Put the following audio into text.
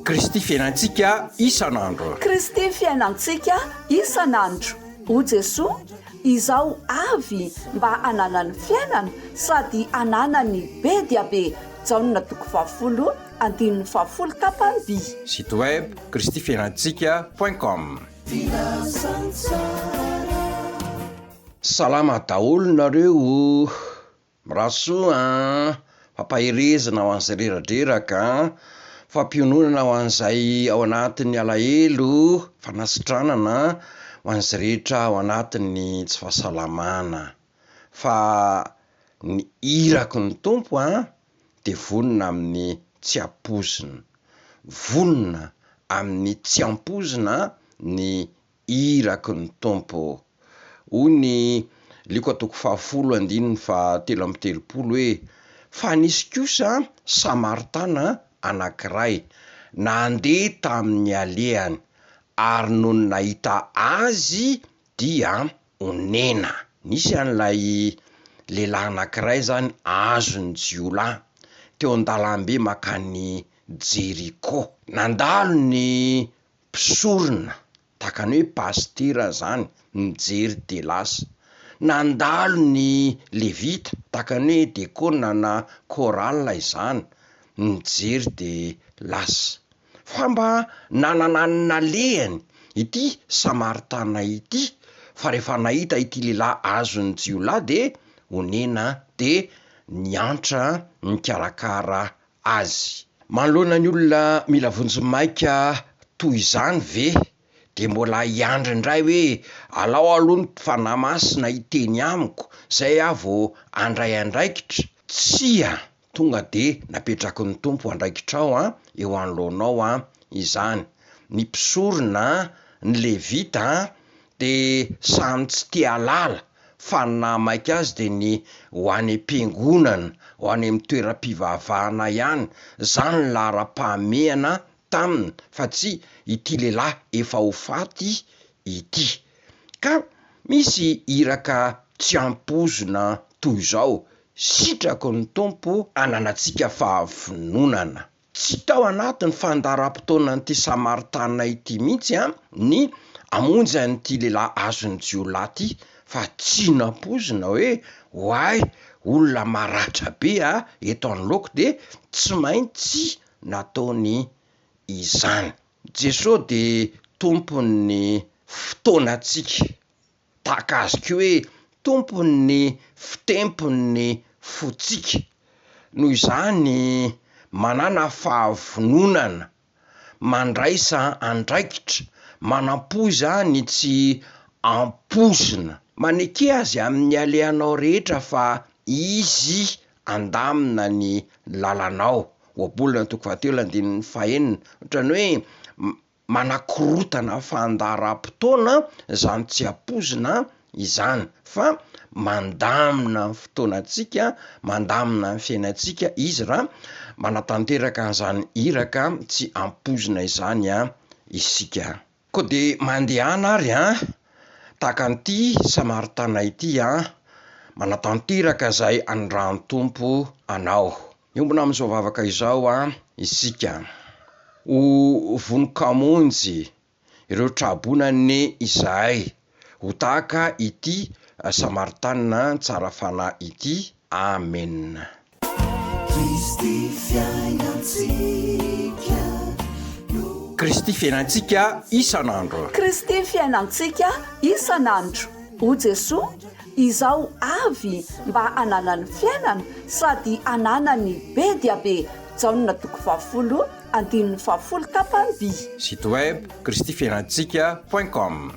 Kristy fiainantsika isan'andro. Kristy fiainantsika isan'andro. O Jesoa, izao avy mba ananany fiainana sady ananany be dia be. Jaonina toko 20 andininy 20 tapany by. Site web kristyfiainantsika.com. Salama daholo nareo, mirasoa fampahirezana ho an'izay reradreraka, fampiononana ho an'izay ao anatin'ny alahelo, fanasitranana ho an'izay rehetra ao anatin'ny tsy fahasalamana. Fa ny irako ny tompo dia vonona amin'ny tsy ampozina, vonona amin'ny tsy ampozina ny irako ny tompo. Ony liko atoko 10:3 hoe fa nisy kosa Samaritana anankiray nandeha tamin'ny alehany ary no nahita azy dia onena. Nisy an'ilay lehilahy anankiray zany azony jiolahy teo an-dalambe makany Jeriko. Nandalo ny mpisorona takany hoe pastera zany mijery de lasa, nandalo ny levita takany hoe dekona na korala izany mijery de lasa. Fa mba nanananina lehany ity Samaritana ity, fa rehefa nahita ity lehilahy azony jiolahy de onena de niantra nikarakara azy. Manoloana ny olona mila vonjimaika toy izany ve de mbola hiandry indray hoe alao aloha ny fanamasina hiteny amiko zay vao andray andraikitra? Tsia, tonga de napetraky ny tompo andraikitrao eo anoloanao izany. Ny mpisorona, ny levita de samy tsy tia halala, fa namaika azy de ny ho any am-piangonana, ho any amin'ny toeram-pivavahana ihany. Zany lara-pahamehana taminy, fa tsy ity lehilahy efa ho faty ity. Ka misy iraka tsy ampozina toy izao, sitrako ny tompo ananantsika fahavinonana. Tsy tao anatin'ny fandaharam-potoanan'ity Samaritana ity mihitsy ny amonjy an'ity lehilahy azony jiolahy ity, fa tsy nampozina hoe hoay olona maratra be eto anoloako de tsy maintsy nataony izany. Jesosy de tompon'ny fotoanantsika, tahaka azy koa hoe tompon'ny fitempon'ny fotsika. Noho izany manana fahavinonana, mandraisa andraikitra, manampoza ny tsy ampozina. Maneke azy amin'ny alehanao rehetra fa izy andamina ny lalanao. Ohabolana toko 17:5, ohatrany hoe manakorotana fandaharam-potoana zany tsy ampozina izany, fa mandamina fotoanantsika, mandamina ny fiainantsika izy raha manatanteraka an'izany iraka tsy ampozina izany isika. Koa de mandehana ary tahaka an'ity Samaritana ity manatanteraka zay andrany tompo anao. Iombona amin'izao vavaka izao isika ho vonin-kamonjy ireo trabonany izahay, ho tahaka ity Samaritana tsara fanahy ity. Amen. Kristy fiainantsika isan'andro. Kristy fiainantsika isan'andro. O Jesoa, izao avy mba ananany fiainana sady ananany be dia be. Jaonina toko 20 andininy 20 tapany by. Site web kristyfiainantsika.com.